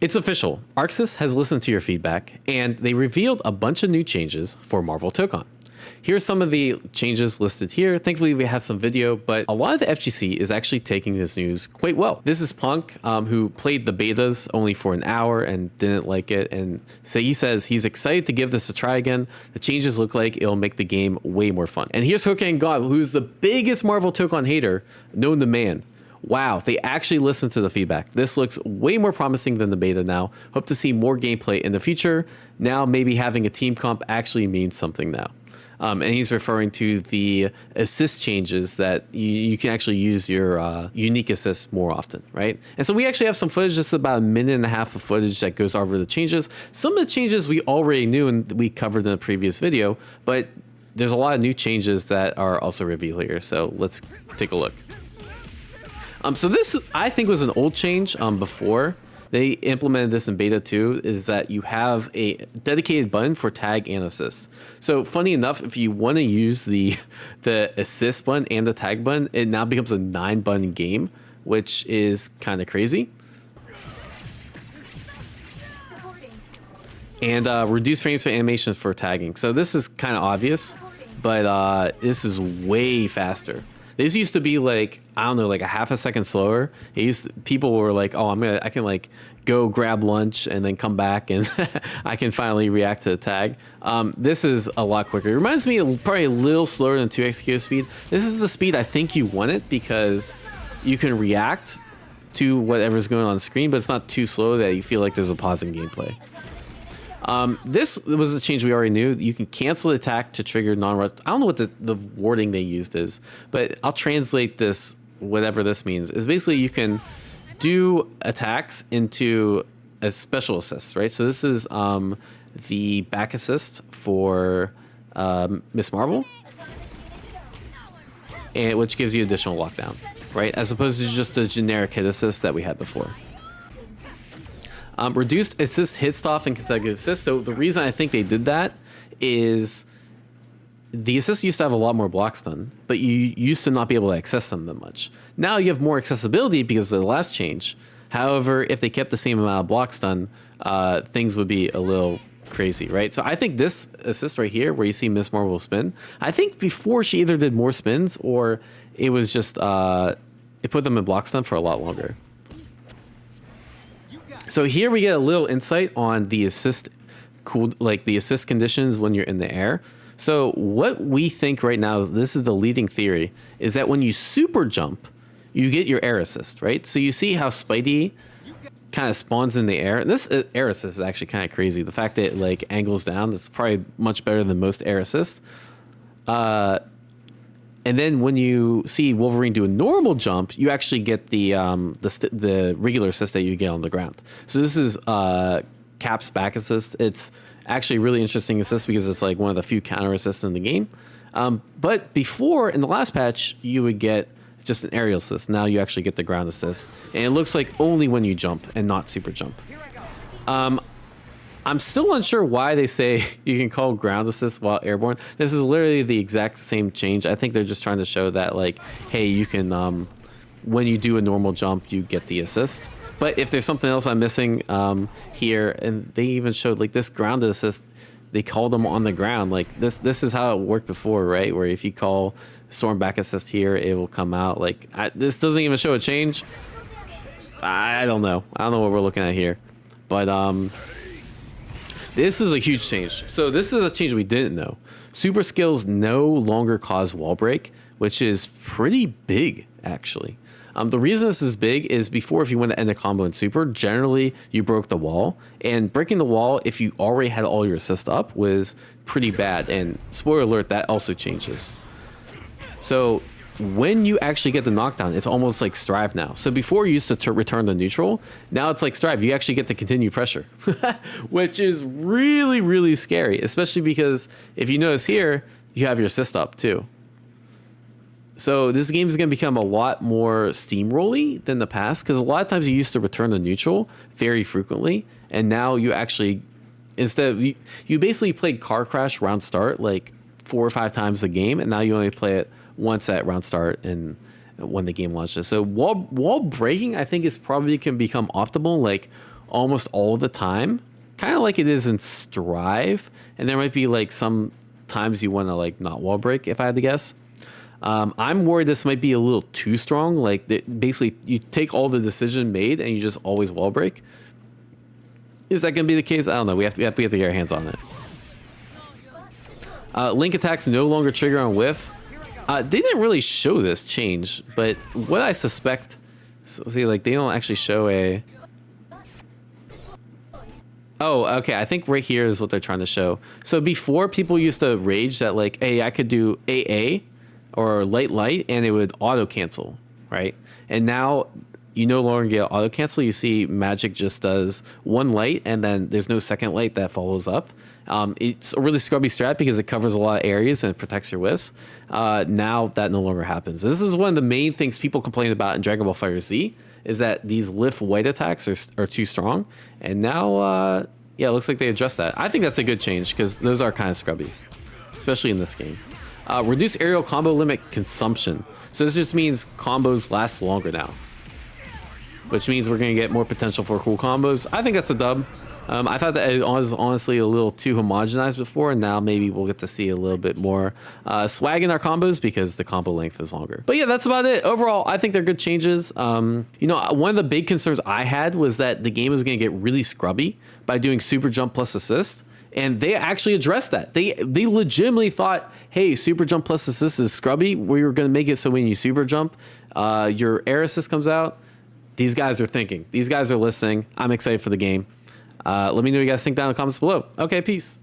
It's official. ArcSys has listened to your feedback, and they revealed a bunch of new changes for Marvel Tokon. Here's some of the changes listed here. Thankfully, we have some video, but a lot of the FGC is actually taking this news quite well. This is Punk, who played the betas only for an hour and didn't like it. And so he says he's excited to give this a try again. The changes look like it'll make the game way more fun. And here's Hokan God, who's the biggest Marvel Tokon hater known to man. Wow, they actually listened to the feedback. This looks way more promising than the beta now. Hope to see more gameplay in the future. Now maybe having a team comp actually means something now. And he's referring to the assist changes that you can actually use your unique assists more often, right? And so we actually have some footage, just about a minute and a half of footage that goes over the changes. Some of the changes we already knew and we covered in a previous video, but there's a lot of new changes that are also revealed here. So let's take a look. So this, I think, was an old change before. They implemented this in beta 2, is that you have a dedicated button for tag and assist. So funny enough, if you want to use the assist button and the tag button, it now becomes a 9-button game, which is kind of crazy. And reduce frames for animations for tagging. So this is kind of obvious, but this is way faster. This used to be like, I don't know, like a half a second slower. People were like, oh, I can like go grab lunch and then come back and I can finally react to the tag. This is a lot quicker. It reminds me of probably a little slower than 2x speed. This is the speed I think you want it because you can react to whatever's going on the screen, but it's not too slow that you feel like there's a pause in gameplay. This was a change we already knew. You can cancel the attack to trigger non-rot. I don't know what the wording they used is, but I'll translate this, whatever this means, is basically you can do attacks into a special assist, right? So this is the back assist for Miss Marvel, and which gives you additional lockdown, right? As opposed to just the generic hit assist that we had before. Reduced assist hit stop and consecutive assist. So the reason I think they did that is the assist used to have a lot more block stun, but you used to not be able to access them that much. Now you have more accessibility because of the last change. However, if they kept the same amount of block stun, things would be a little crazy, right? So I think this assist right here, where you see Miss Marvel spin, I think before she either did more spins or it was just it put them in block stun for a lot longer. So here we get a little insight on the assist the assist conditions when you're in the air. So what we think right now is, this is the leading theory, is that when you super jump, you get your air assist, right? So you see how Spidey kind of spawns in the air. And this air assist is actually kind of crazy. The fact that it like angles down, that's probably much better than most air assists. And then when you see Wolverine do a normal jump, you actually get the regular assist that you get on the ground. So this is Cap's back assist. It's actually a really interesting assist because it's like one of the few counter assists in the game. But before, in the last patch, you would get just an aerial assist. Now you actually get the ground assist. And it looks like only when you jump and not super jump. I'm still unsure why they say you can call ground assist while airborne. This is literally the exact same change. I think they're just trying to show that, like, hey, you can, when you do a normal jump, you get the assist. But if there's something else I'm missing here, and they even showed, like, this ground assist, they called them on the ground. Like, this is how it worked before, right? Where if you call storm back assist here, it will come out. Like, this doesn't even show a change. I don't know. I don't know what we're looking at here. But, this is a huge change. So this is a change we didn't know. Super skills no longer cause wall break, which is pretty big, actually. The reason this is big is before, if you want to end a combo in super, generally you broke the wall. And breaking the wall, if you already had all your assist up, was pretty bad. And spoiler alert, that also changes. So when you actually get the knockdown, it's almost like Strive now. So before you used to return to neutral, now it's like Strive. You actually get to continue pressure, which is really, really scary, especially because if you notice here, you have your assist up too. So this game is going to become a lot more steamrolly than the past, because a lot of times you used to return to neutral very frequently, and now you actually, instead of, you basically played Car Crash round start like 4 or 5 times a game, and now you only play it once at round start and when the game launches. So wall breaking, I think, is probably can become optimal like almost all the time, kind of like it is in Strive. And there might be like some times you want to like not wall break, if I had to guess. I'm worried this might be a little too strong. Like basically, you take all the decision made and you just always wall break. Is that going to be the case? I don't know. We have to get our hands on it. Link attacks no longer trigger on whiff. They didn't really show this change, but what I suspect, so see, like they don't actually show a. Oh, okay. I think right here is what they're trying to show. So before, people used to rage that like, hey, I could do AA or light, and it would auto cancel, right? And now you no longer get auto cancel. You see Magic just does one light, and then there's no second light that follows up. It's a really scrubby strat because it covers a lot of areas and it protects your whiffs. Now that no longer happens. This is one of the main things people complain about in Dragon Ball FighterZ, is that these lift white attacks are too strong. And now, yeah, it looks like they addressed that. I think that's a good change because those are kind of scrubby, especially in this game. Reduce aerial combo limit consumption. So this just means combos last longer now, which means we're going to get more potential for cool combos. I think that's a dub. I thought that it was honestly a little too homogenized before, and now maybe we'll get to see a little bit more swag in our combos because the combo length is longer. But yeah, that's about it. Overall, I think they're good changes. You know, one of the big concerns I had was that the game was going to get really scrubby by doing super jump plus assist, and they actually addressed that. They legitimately thought, hey, super jump plus assist is scrubby. We were going to make it so when you super jump, your air assist comes out. These guys are thinking. These guys are listening. I'm excited for the game. Let me know what you guys think down in the comments below. Okay, peace.